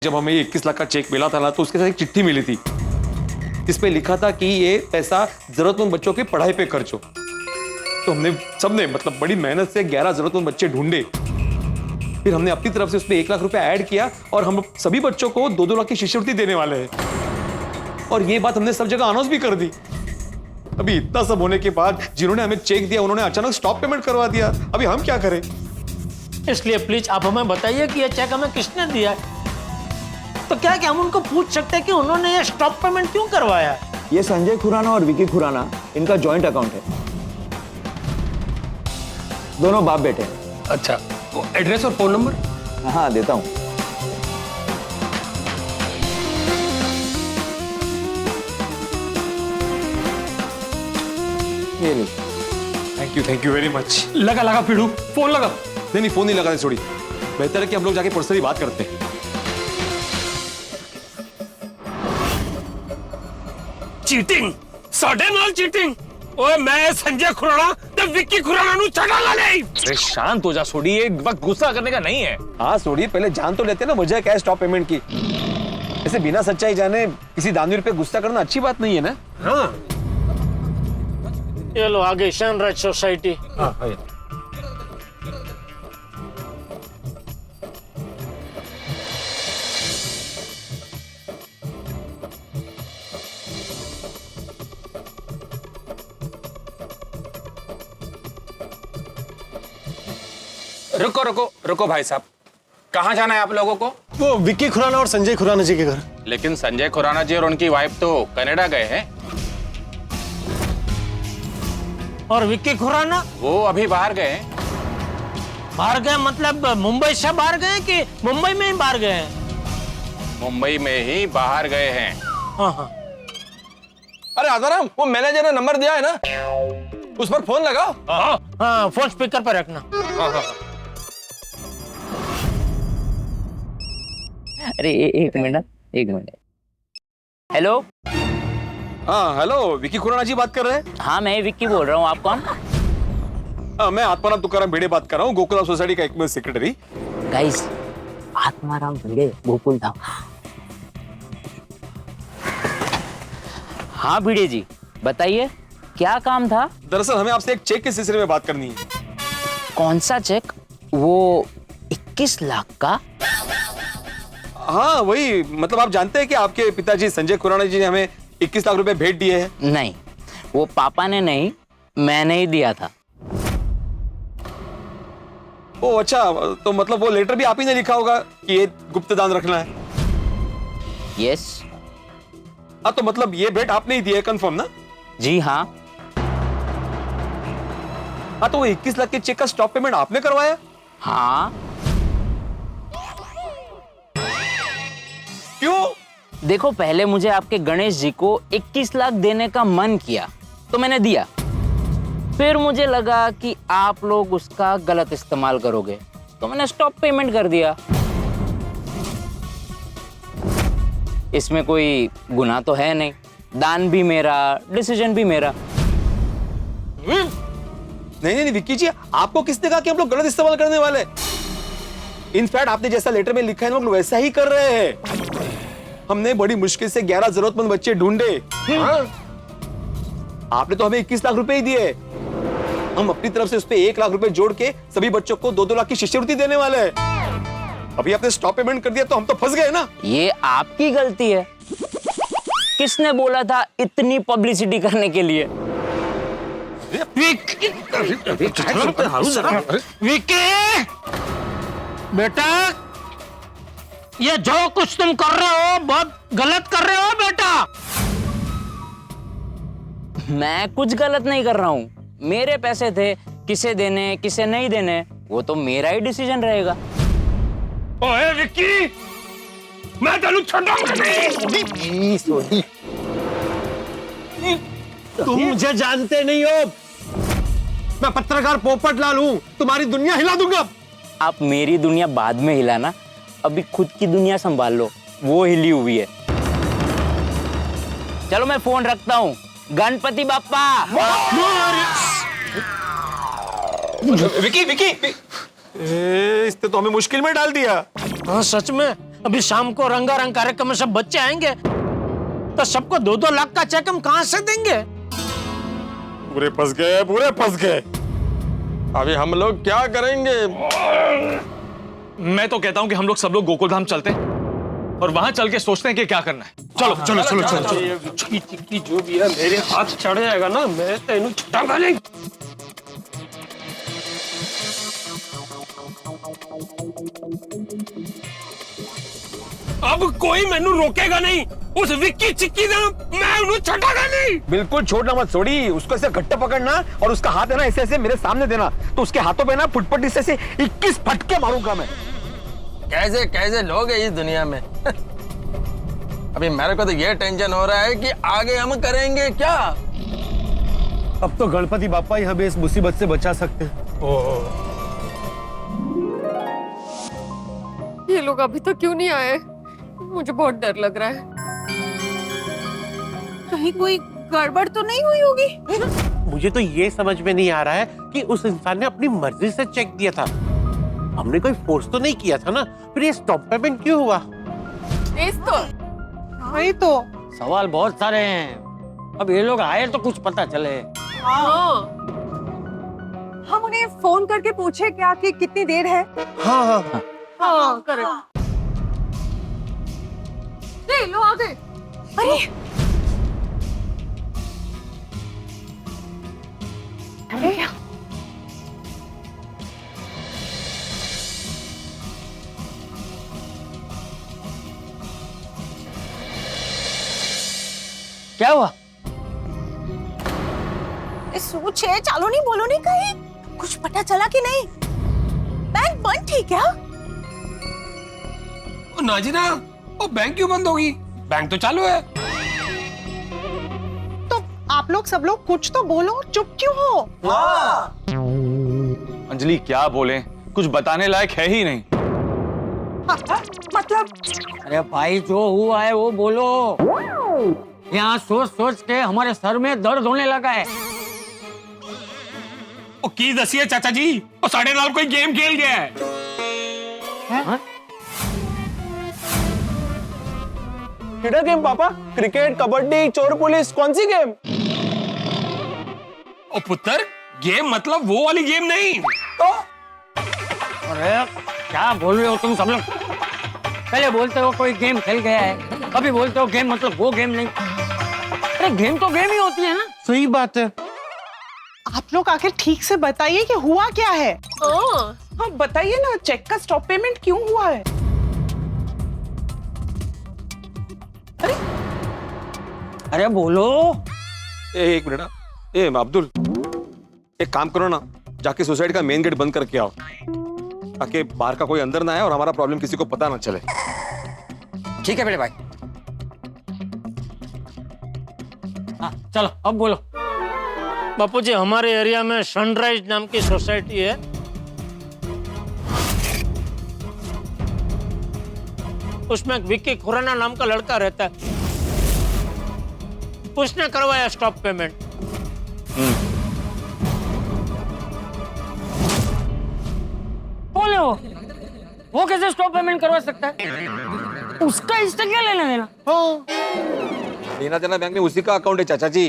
जब हमें 21 लाख का चेक मिला था ना, तो उसके साथ एक चिट्ठी मिली थी जिसपे लिखा था कि ये पैसा जरूरतमंद बच्चों की पढ़ाई पे खर्च हो। तो हमने सबने मतलब बड़ी मेहनत से 11 जरूरतमंद बच्चे ढूंढे, फिर हमने अपनी तरफ से उसमें 1 लाख रुपए ऐड किया और हम सभी बच्चों को 2-2 लाख की शिष्यवृत्ति देने वाले हैं। और ये बात हमने सब जगह अनाउंस भी कर दी। अभी इतना सब होने के बाद जिन्होंने हमें चेक दिया उन्होंने अचानक स्टॉप पेमेंट करवा दिया। अभी हम क्या करें? इसलिए प्लीज आप हमें बताइए कि ये चेक हमें किसने दिया है। तो क्या हम उनको पूछ सकते हैं कि उन्होंने ये स्टॉप पेमेंट क्यों करवाया? ये संजय खुराना और विकी खुराना, इनका जॉइंट अकाउंट है। दोनों बाप बेटे हैं। अच्छा, वो एड्रेस और फोन नंबर? हाँ, देता हूँ। ये लो। Thank you very much. लगा पीड़ू, फोन लगा। नहीं, फोन नहीं लगाने, छोड़ी। बेहतर है कि हम लोग जाके पर्सनली बात करते हैं। चीटिंग, साढ़े नाल चीटिंग। ओए मैं संजय खुराना ते विक्की खुराना नु छड़ा ला ले। अरे शांत हो जा सोडी, एक वक्त गुस्सा करने का नहीं है। हाँ सोड़ी, पहले जान तो लेते ना वजह क्या है स्टॉप पेमेंट की। ऐसे बिना सच्चाई जाने किसी दानवीर पे गुस्सा करना अच्छी बात नहीं है ना। हाँ ये लो आगे सनराइज सोसाइटी। रुको भाई साहब, कहाँ जाना है आप लोगों को? वो विक्की खुराना और संजय खुराना जी के घर। लेकिन संजय खुराना जी और उनकी वाइफ तो कनाडा गए हैं। और विक्की खुराना? वो अभी बाहर गए हैं। बाहर गए मतलब मुंबई से बाहर गए कि मुंबई में ही बाहर गए हैं? मुंबई में ही बाहर गए हैं। हाँ। अरे आसाराम, वो मैनेजर ने नंबर दिया है ना, उस पर फोन लगाओ। हाँ, फोन स्पीकर पर रखना। अरे एक मिनट। हेलो। हाँ हेलो, विकी खुराना जी बात कर रहे हैं? हाँ, मैं विक्की बोल रहा हूँ। आप कौन? मैं आत्माराम तुकाराम भिड़े बात कर रहा हूँ, गोकुलधाम सोसाइटी का एक सेक्रेटरी। गाइस, आत्माराम भिड़े, गोकुलधाम। हाँ भिड़े जी, बताइए क्या काम था? दरअसल हमें आपसे एक चेक के सिलसिले में बात करनी है। कौन सा चेक? वो 21 लाख का? हाँ वही, मतलब आप जानते हैं कि आपके पिताजी संजय खुराना जी ने हमें 21 लाख रुपए भेंट दिए हैं। नहीं, वो पापा ने नहीं, मैंने ही दिया था। ओ अच्छा, तो मतलब वो लेटर भी आप ही ने लिखा होगा कि ये गुप्त दान रखना है? यस। हाँ तो मतलब ये भेंट आपने ही दी है, कंफर्म ना? जी हाँ। हाँ तो वो 21 लाख के चेक का स्टॉप पेमेंट आपने करवाया? हाँ। क्यों? देखो, पहले मुझे आपके गणेश जी को 21 लाख देने का मन किया तो मैंने दिया। फिर मुझे लगा कि आप लोग उसका गलत इस्तेमाल करोगे तो मैंने स्टॉप पेमेंट कर दिया। इसमें कोई गुनाह तो है नहीं, दान भी मेरा, डिसीजन भी मेरा। नहीं विक्की जी, आपको किसने कहा कि हम लोग गलत इस्तेमाल करने वाले? इनफैक्ट आपने जैसा लेटर में लिखा है हम लोग वैसा ही कर रहे हैं। हमने बड़ी मुश्किल से 11 जरूरतमंद बच्चे ढूंढे। आपने तो हमें 21 लाख रुपए ही दिए। हम अपनी तरफ से उस पे 1 लाख रुपए जोड़ के सभी बच्चों को 2-2 लाख की शिष्यवृत्ति देने वाले हैं। अभी आपने स्टॉप पेमेंट कर दिया तो हम तो फंस गए ना। ये आपकी गलती है। किसने बोला था इतनी पब्लिसिटी करने के लिए? विक्की बेटा, ये जो कुछ तुम कर रहे हो बहुत गलत कर रहे हो बेटा। मैं कुछ गलत नहीं कर रहा हूँ। मेरे पैसे थे, किसे देने किसे नहीं देने वो तो मेरा ही डिसीजन रहेगा। ओए विक्की, मैं तेनू छोड़ूंगा नहीं। तुम मुझे जानते नहीं हो, मैं पत्रकार पोपट लाल हूँ, तुम्हारी दुनिया हिला दूंगा। आप मेरी दुनिया बाद में हिलाना, अभी खुद की दुनिया संभाल लो, वो हिली हुई है। चलो मैं फोन रखता हूँ। गणपति बाप्पा। विकी इसने तो हमें मुश्किल में डाल दिया। हाँ सच में, अभी शाम को रंगारंग कार्यक्रम में सब बच्चे आएंगे तो सबको 2-2 लाख का चेक हम कहां से देंगे? पूरे फंस गए। अभी हम लोग क्या करेंगे? मैं तो कहता हूं कि हम लोग सब लोग गोकुलधाम चलते हैं और वहां चल के सोचते हैं कि क्या करना है। चलो। चिक्की जो भी है मेरे हाथ चढ़ जाएगा ना, मैं तेनू छुटाऊंगा नहीं। अब कोई मैनू रोकेगा नहीं। उस विक्की चिक्की ना मैं उन्हें छटागा नहीं। बिल्कुल छोड़ना मत सोड़ी, उसको ऐसे गट्टे पकड़ना और उसका हाथ है ना ऐसे ऐसे मेरे सामने देना, तो उसके हाथों पे ना फुटपट्टी से ऐसे 21 फटके मारूंगा मैं। कैसे कैसे लोग हैं इस दुनिया में। अभी मेरे को तो ये टेंशन हो रहा है कि आगे हम करेंगे क्या। अब तो गणपति बापा ही हमें इस मुसीबत से बचा सकते हैं। ये लोग अभी तक क्यों नहीं आए? मुझे बहुत डर लग रहा है। कहीं कोई गड़बड़ तो नहीं हुई होगी? मुझे तो ये समझ में नहीं आ रहा है कि उस इंसान ने अपनी मर्जी से चेक दिया था, हमने कोई फोर्स तो नहीं किया था ना, फिर ये स्टॉप पेमेंट क्यों हुआ? वही तो सवाल बहुत सारे हैं। अब ये लोग आए तो कुछ पता चले। हम उन्हें फोन करके पूछे क्या कि कितनी देर है? हाँ करेक्ट। लो आ गए। अरे क्या हुआ? सोच है, चालो नहीं बोलो नहीं कहीं, कुछ पता चला कि नहीं? बैंक बंद थी क्या? नाजिना, वो बैंक क्यों बंद होगी? बैंक तो चालू है। तो आप लोग सब लोग कुछ तो बोलो, चुप क्यों हो? अंजलि क्या बोले, कुछ बताने लायक है ही नहीं। मतलब अरे भाई जो हुआ है वो बोलो। यहाँ सोच सोच के हमारे सर में दर्द होने लगा है। ओ की दसिए चाचा जी, वो साढ़े नाल कोई गेम खेल गया है। किड़ा गेम पापा? क्रिकेट, कबड्डी, चोर पुलिस, कौन सी गेम? ओ पुत्र, गेम मतलब वो वाली गेम नहीं। अरे क्या बोल रहे हो तुम सब लोग? पहले बोलते हो कोई गेम खेल गया है, अभी बोलते हो गेम मतलब वो गेम नहीं। अरे गेम तो गेम ही होती है ना। सही बात है। आप लोग आखिर ठीक से बताइए कि हुआ क्या है? हाँ बताइए ना, चेक का स्टॉप पेमेंट क्यों हुआ है? अरे बोलो। एक मिनट। ए अब्दुल, एक काम करो ना, जाके सुसाइड का मेन गेट बंद करके आओ ताकि बाहर का कोई अंदर ना आए और हमारा प्रॉब्लम किसी को पता ना चले। ठीक है बड़े भाई। हाँ चलो अब बोलो। बापूजी, हमारे एरिया में सनराइज नाम की सोसाइटी है। उसमें एक विक्की खुराना नाम का लड़का रहता है। उसने करवाया स्टॉप पेमेंट। बोले वो कैसे स्टॉप पेमेंट करवा सकता है? उसका इससे क्या लेना देना? लेना देना बैंक में उसी का अकाउंट है चाचा जी।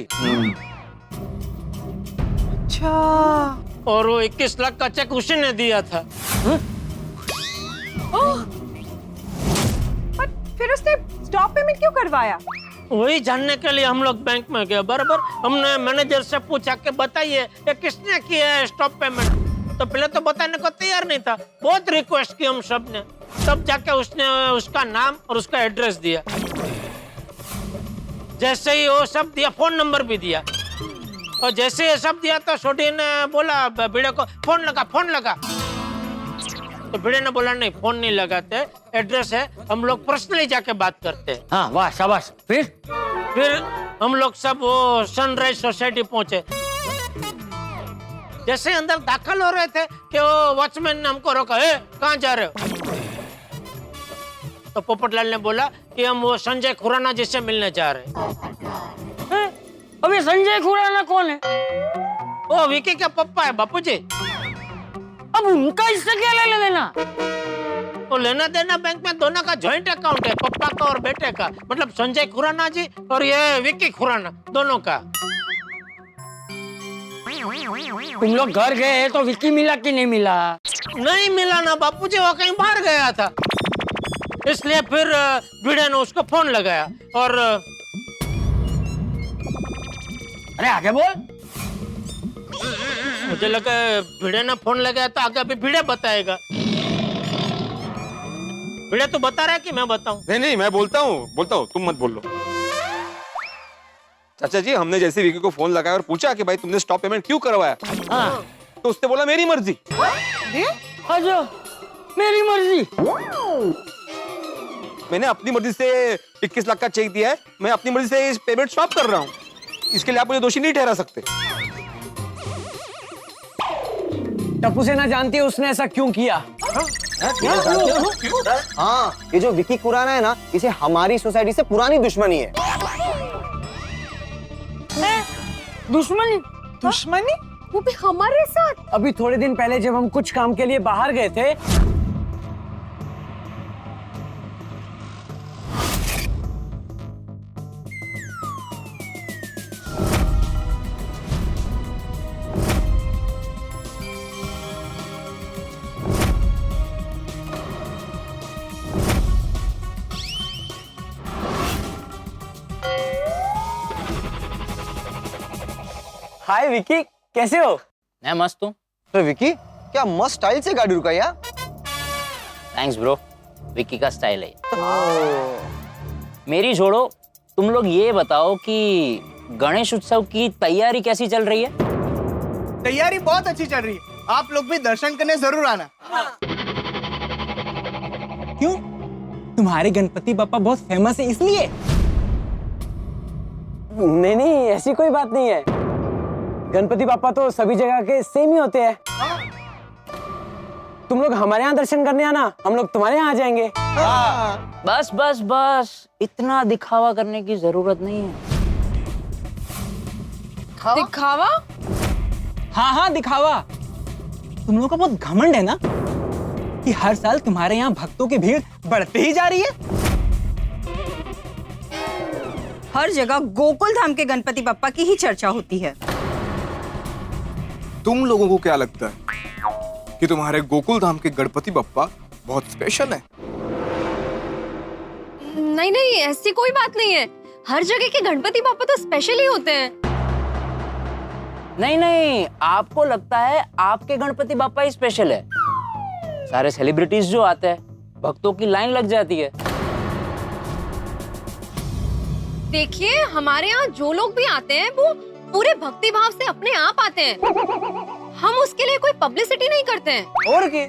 अच्छा। और वो 21 लाख का चेक उसी ने दिया था। पर फिर उसने स्टॉप पेमेंट क्यों करवाया? वही जानने के लिए हम लोग बैंक में गए। बराबर हमने मैनेजर से पूछा कि बताइए ये किसने किया है स्टॉप पेमेंट। तो पहले तो बताने को तैयार नहीं था, बहुत रिक्वेस्ट की हम सब ने, तब जाके उसने उसका नाम और उसका एड्रेस दिया। जैसे ही वो सब दिया, फोन नंबर भी दिया, और जैसे ये सब दिया तो छोटी ने बोला भिड़े को फोन लगा। तो भिड़े ने बोला नहीं, फोन नहीं लगाते, एड्रेस है, हम लोग पर्सनली जाके बात करते हैं। हाँ वाह शाबाश। फिर हम लोग सब वो सनराइज सोसाइटी पहुंचे। जैसे अंदर दाखिल हो रहे थे कि वो वॉचमैन ने हमको रोका, कहाँ जा रहे हो? तो पोपटलाल ने बोला कि हम वो संजय खुराना जी से मिलने जा रहे हैं। अभी संजय खुराना कौन है? वो विकी का पप्पा है बापूजी। अब उनका हिस्सा क्या ले लेना? तो लेना देना बैंक में दोनों का जॉइंट अकाउंट है, पप्पा का और बेटे का, मतलब संजय खुराना जी और ये विक्की खुराना दोनों का। तुम लोग घर गए तो विक्की मिला कि नहीं मिला? नहीं मिला ना बापूजी, वो कहीं बाहर गया था, इसलिए फिर भिड़े ने उसको फोन लगाया और अरे आगे बोल। मुझे लगा भिड़े ने फोन लगाया तो आगे अभी भिड़े बताएगा। भिड़े तो बता रहा है कि मैं बताऊं? नहीं, मैं बोलता हूँ, तुम मत बोल लो। चाचा जी, हमने जैसे विकी को फोन लगाया और पूछा कि भाई तुमने स्टॉप पेमेंट क्यों करवाया, हाँ। तो उसने बोला मेरी मर्जी। अच्छा, मेरी मर्जी? मैंने अपनी मर्जी से 21 लाख का चेक दिया है, मैं अपनी मर्जी से इस पेमेंट स्टॉप कर रहा हूँ, इसके लिए आप मुझे दोषी नहीं ठहरा सकते। टप्पू सेना जानती है उसने ऐसा क्यों किया? हाँ, ये जो विकी खुराना है ना, इसे हमारी सोसाइटी से पुरानी दुश्मनी है। दुश्मनी? दुश्मनी? वो भी हमारे साथ? अभी थोड़े दिन पहले जब हम कुछ काम के लिए बाहर गए थे, हाय विकी, कैसे हो? मैं मस्त हूँ। तो विकी, क्या मस्त स्टाइल से गाड़ी रुका यार। थैंक्स ब्रो, विकी का स्टाइल है। मेरी छोड़ो, तुम लोग ये बताओ कि गणेश उत्सव की तैयारी कैसी चल रही है? तैयारी बहुत अच्छी चल रही है, आप लोग भी दर्शन करने जरूर आना। क्यों? तुम्हारे गणपति बप्पा बहुत फेमस है इसलिए? नहीं, ऐसी कोई बात नहीं है। गणपति बापा तो सभी जगह के सेम ही होते हैं। तुम लोग हमारे यहाँ दर्शन करने आना, हम लोग तुम्हारे यहाँ आ जाएंगे। बस बस बस, इतना दिखावा करने की जरूरत नहीं है। दिखावा? हाँ, दिखावा। तुम लोगों का बहुत घमंड है ना कि हर साल तुम्हारे यहाँ भक्तों की भीड़ बढ़ती ही जा रही है। हर जगह गोकुल धाम के गणपति बप्पा की ही चर्चा होती है। तुम लोगों को क्या लगता है कि तुम्हारे गोकुल धाम के गणपति बप्पा बहुत स्पेशल है? नहीं, ऐसी कोई बात नहीं है। हर जगह के गणपति बप्पा तो स्पेशल ही होते हैं। नहीं, आपको लगता है आपके गणपति बापा ही स्पेशल है। सारे सेलिब्रिटीज जो आते हैं, भक्तों की लाइन लग जाती है। देखिए, हमारे यहाँ जो लोग भी आते हैं वो पूरे भक्ति भाव से अपने आप आते हैं। हम उसके लिए कोई पब्लिसिटी नहीं करते हैं। और क्या?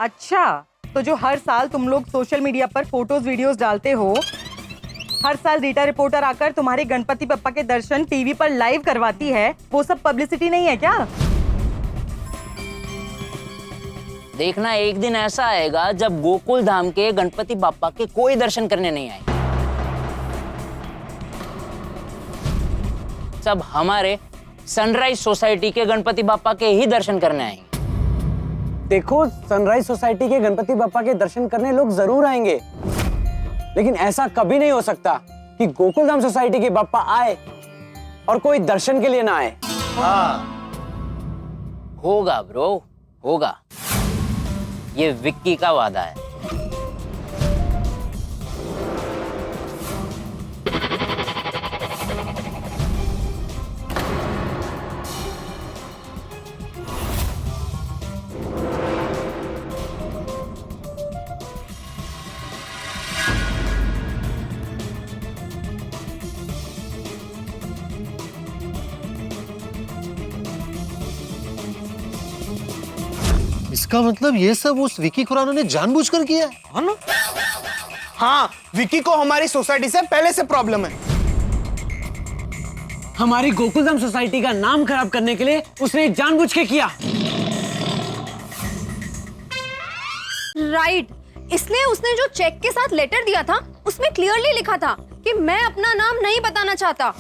अच्छा, तो जो हर साल तुम लोग सोशल मीडिया पर फोटोज वीडियोस डालते हो, हर साल रीटा रिपोर्टर आकर तुम्हारे गणपति बप्पा के दर्शन टीवी पर लाइव करवाती है, वो सब पब्लिसिटी नहीं है क्या? देखना, एक दिन ऐसा आएगा जब गोकुल धाम के गणपति बापा के कोई दर्शन करने नहीं आएंगे। सब हमारे सनराइज सोसाइटी के गणपति बापा के ही दर्शन करने आएंगे। देखो, सनराइज सोसाइटी के गणपति बप्पा के दर्शन करने लोग जरूर आएंगे, लेकिन ऐसा कभी नहीं हो सकता कि गोकुलधाम सोसाइटी के बप्पा आए और कोई दर्शन के लिए ना आए। होगा ब्रो, होगा। ये विक्की का वादा है। इसका मतलब ये सब उस विकी खुराना ने जानबूझकर किया है ना? हाँ, विकी को हमारी सोसाइटी से पहले से प्रॉब्लम है। हमारी गोकुलधाम सोसाइटी का नाम खराब करने के लिए उसने जानबूझ के किया। राइट, इसलिए उसने जो चेक के साथ लेटर दिया था उसमें क्लियरली लिखा था कि मैं अपना नाम नहीं बताना चाहता।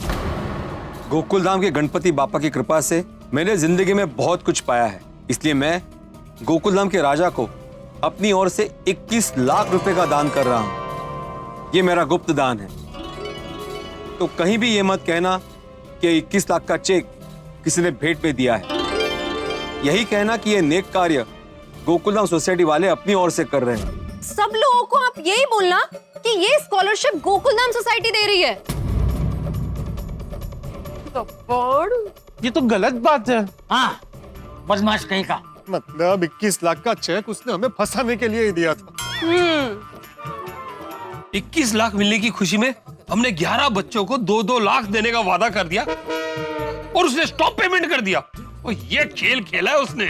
गोकुलधाम के गणपति बापा की कृपा से मैंने जिंदगी में बहुत कुछ पाया है, इसलिए मैं गोकुलधाम के राजा को अपनी ओर से 21 लाख रुपए का दान कर रहा हूं। ये मेरा गुप्त दान है, तो कहीं भी ये मत कहना कि 21 लाख का चेक किसी ने भेंट में दिया है। यही कहना कि ये नेक कार्य गोकुलधाम सोसाइटी वाले अपनी ओर से कर रहे हैं। सब लोगों को आप यही बोलना कि ये स्कॉलरशिप गोकुलधाम सोसाइटी दे रही है। ये तो गलत बात है। हाँ, बदमाश कहीं का। मतलब 21 लाख का चेक उसने हमें फंसाने के लिए ही दिया था। 21 लाख मिलने की खुशी में हमने 11 बच्चों को 2-2 लाख देने का वादा कर दिया और उसने स्टॉप पेमेंट कर दिया। और ये खेल खेला है उसने।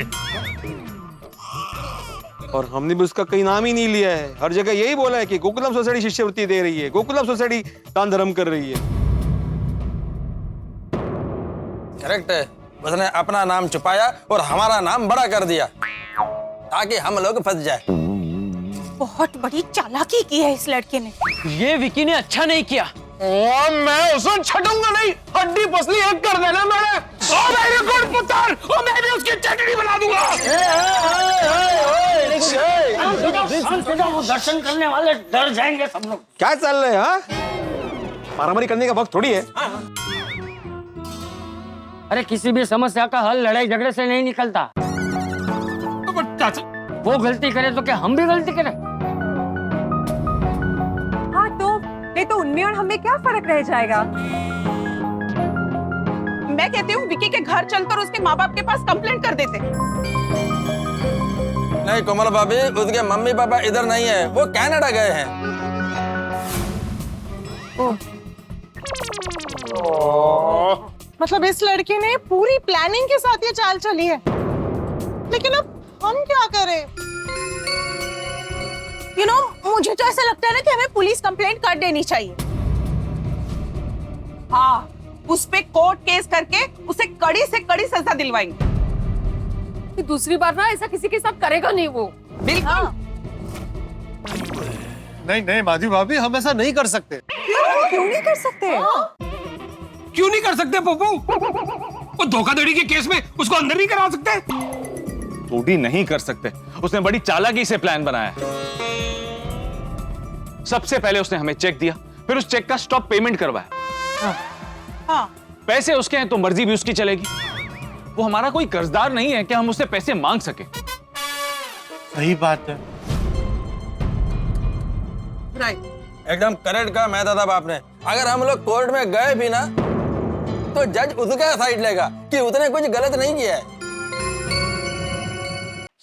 और हमने भी उसका कहीं नाम ही नहीं लिया है। हर जगह यही बोला है कि गोकुलधाम सोसाइटी शिष्यवृत्ति दे रही है, गोकुलधाम सोसाइटी दान धर्म कर रही है। करेक्ट है, उसने अपना नाम छुपाया और हमारा नाम बड़ा कर दिया ताकि हम लोग फंस जाए। बहुत बड़ी चालाकी की है इस लड़के ने। ये विकी ने अच्छा नहीं किया। और मैं उसे छटूंगा नहीं, हड्डी पसली एक कर देना मैंने। ओ मेरे गुड़ पुत्र, ओ मैं भी उसकी चटनी बना दूंगा। वो दर्शन करने वाले डर जाएंगे सब लोग। क्या चल रहा है? हाँ, मारामारी करने का वक्त थोड़ी है। अरे किसी भी समस्या का हल लड़ाई झगड़े से नहीं निकलता। वो गलती करे तो क्या हम भी गलती करें? हाँ तो नहीं तो उनमें और हमें क्या फर्क रह जाएगा? मैं कहती हूँ विकी के घर चलकर उसके माँ बाप के पास कंप्लेंट कर देते। नहीं कोमल भाभी, उसके मम्मी पापा इधर नहीं है, वो कनाडा गए हैं। मतलब इस लड़के ने पूरी प्लानिंग के साथ ये चाल चली है। लेकिन अब हम क्या करें? मुझे तो ऐसा लगता है ना कि हमें पुलिस कंप्लेंट कर देनी चाहिए। हाँ, उस पे कोर्ट केस करके उसे कड़ी से कड़ी सजा दिलवाएंगे। दूसरी बार ना ऐसा किसी के साथ करेगा नहीं वो। बिल्कुल। हाँ। नहीं माधवी भाभी, हम ऐसा नहीं कर सकते। क्यों नहीं कर सकते? क्यों नहीं कर सकते पप्पू? वो धोखाधड़ी के केस में उसको अंदर नहीं करा सकते? थोड़ी नहीं कर सकते, उसने बड़ी चालाकी से प्लान बनाया है। सबसे पहले उसने हमें चेक दिया, फिर उस चेक का स्टॉप पेमेंट करवाया। हाँ। पैसे उसके हैं तो मर्जी भी उसकी चलेगी। वो हमारा कोई कर्जदार नहीं है कि हम उससे पैसे मांग सके। सही बात है। एकदम करेक्ट कहा मैं दादा बाप ने। अगर हम लोग कोर्ट में गए भी ना तो जज उसका साइड लेगा कि उसने कुछ गलत नहीं किया है।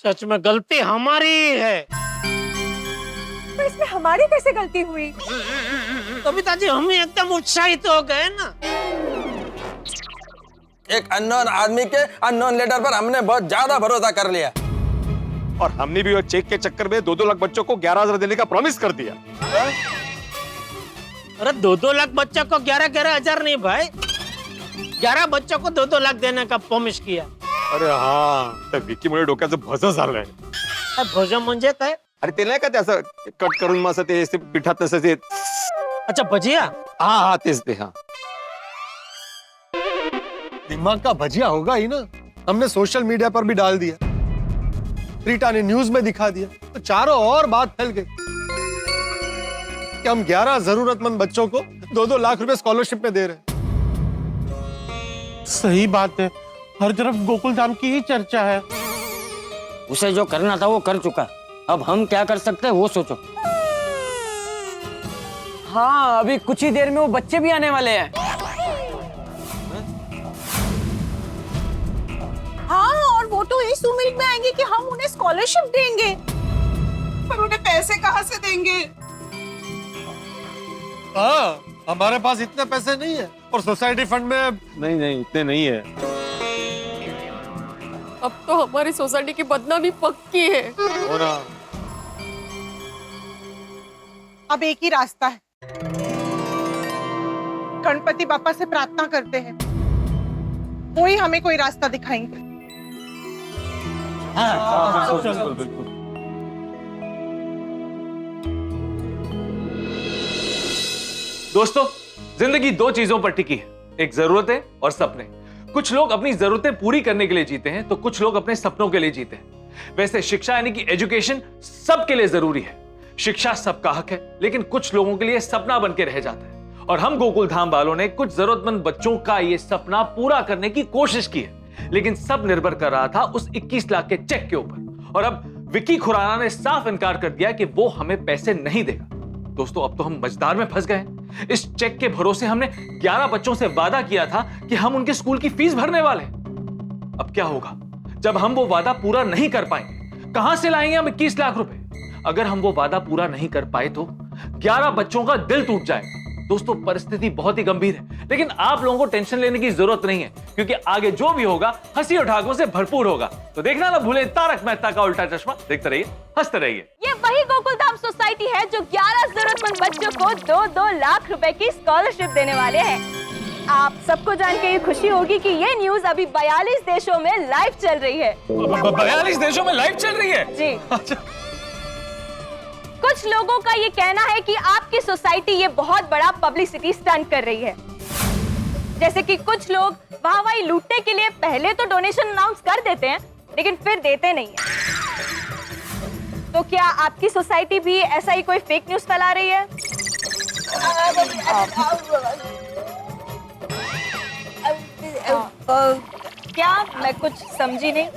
सच में गलती हमारी है। तो इसमें हमारी कैसे गलती हुई? कविता जी, हम एकदम उत्साहित हो गए ना। एक अननोन आदमी के अननोन लेटर पर हमने बहुत ज्यादा भरोसा कर लिया और हमने भी वो चेक के चक्कर में 2-2 लाख बच्चों को 11,000 देने का प्रॉमिस कर दिया। अरे 2-2 लाख बच्चों को 11-11 हजार नहीं भाई, 11 बच्चों को 2-2 लाख देने का प्रॉमिस किया। अरे हाँ, त्या विकीमुळे डोक्याचं भज झालंय। भोजन म्हणजे काय? अरे ते नाही का ते असं कट करून मग असं ते पिठात तसं ते, अच्छा भजिया? हाँ तेच ते। हाँ, दिमाग का भजिया होगा ही ना। हमने सोशल मीडिया पर भी डाल दिया, रीटा ने न्यूज में दिखा दिया, तो चारों ओर बात फैल गई कि हम 11 जरूरतमंद बच्चों को 2-2 लाख रुपए स्कॉलरशिप में दे रहे हैं। सही बात है, हर तरफ गोकुलधाम की ही चर्चा है। उसे जो करना था वो कर चुका, अब हम क्या कर सकते हैं वो सोचो। हाँ, अभी कुछ ही देर में वो बच्चे भी आने वाले हैं। हाँ, और वो तो इस उम्मीद में आएंगे कि हम उन्हें स्कॉलरशिप देंगे, पर उन्हें पैसे कहाँ से देंगे? हाँ, हमारे पास इतने पैसे नहीं है और सोसाइटी फंड में नहीं इतने नहीं है। अब तो हमारी सोसाइटी की बदनामी पक्की है। हो ना। अब एक ही रास्ता है, गणपति बापा से प्रार्थना करते हैं, वो ही हमें कोई रास्ता दिखाएंगे। बिल्कुल। दोस्तों, जिंदगी 2 चीजों पर टिकी है, एक जरूरतें और सपने। कुछ लोग अपनी जरूरतें पूरी करने के लिए जीते हैं तो कुछ लोग अपने सपनों के लिए जीते हैं। वैसे शिक्षा यानी कि एजुकेशन सबके लिए जरूरी है। शिक्षा सबका हक है, लेकिन कुछ लोगों के लिए सपना बन के रह जाता है। और हम गोकुल धाम वालों ने कुछ जरूरतमंद बच्चों का यह सपना पूरा करने की कोशिश की है, लेकिन सब निर्भर कर रहा था उस 21 लाख के चेक के ऊपर। और अब विक्की खुराना ने साफ इनकार कर दिया कि वो हमें पैसे नहीं देगा। दोस्तों, अब तो हम मझदार में फंस गए हैं। इस चेक के भरोसे हमने 11 बच्चों से वादा किया था कि हम उनके स्कूल की फीस भरने वाले हैं। अब क्या होगा जब हम वो वादा पूरा नहीं कर पाएंगे? कहां से लाएंगे हम 21 लाख रुपए? अगर हम वो वादा पूरा नहीं कर पाए तो 11 बच्चों का दिल टूट जाएगा। दोस्तों, परिस्थिति बहुत ही गंभीर है, लेकिन आप लोगों को टेंशन लेने की जरूरत नहीं है, क्योंकि आगे जो भी होगा हंसी और ठहाकों से भरपूर होगा। तो देखना ना भूलें तारक मेहता का उल्टा चश्मा। देखते रहिए, हंसते रहिए। ये वही गोकुलधाम सोसाइटी है जो 11 जरूरतमंद बच्चों को 2-2 लाख रुपए की स्कॉलरशिप देने वाले हैं। आप सबको जान के ये खुशी होगी कि ये न्यूज अभी 42 देशों में लाइव चल रही है। 42 देशों में लाइव चल रही है जी। अच्छा। कुछ लोगों का ये कहना है कि आपकी सोसाइटी ये बहुत बड़ा पब्लिसिटी स्टंट कर रही है। जैसे कि कुछ लोग वाहवाही लूटने के लिए पहले तो डोनेशन अनाउंस कर देते हैं, लेकिन फिर देते नहीं है। तो क्या आपकी सोसाइटी भी ऐसा ही कोई फेक न्यूज फैला रही है? क्या? मैं कुछ समझी नहीं।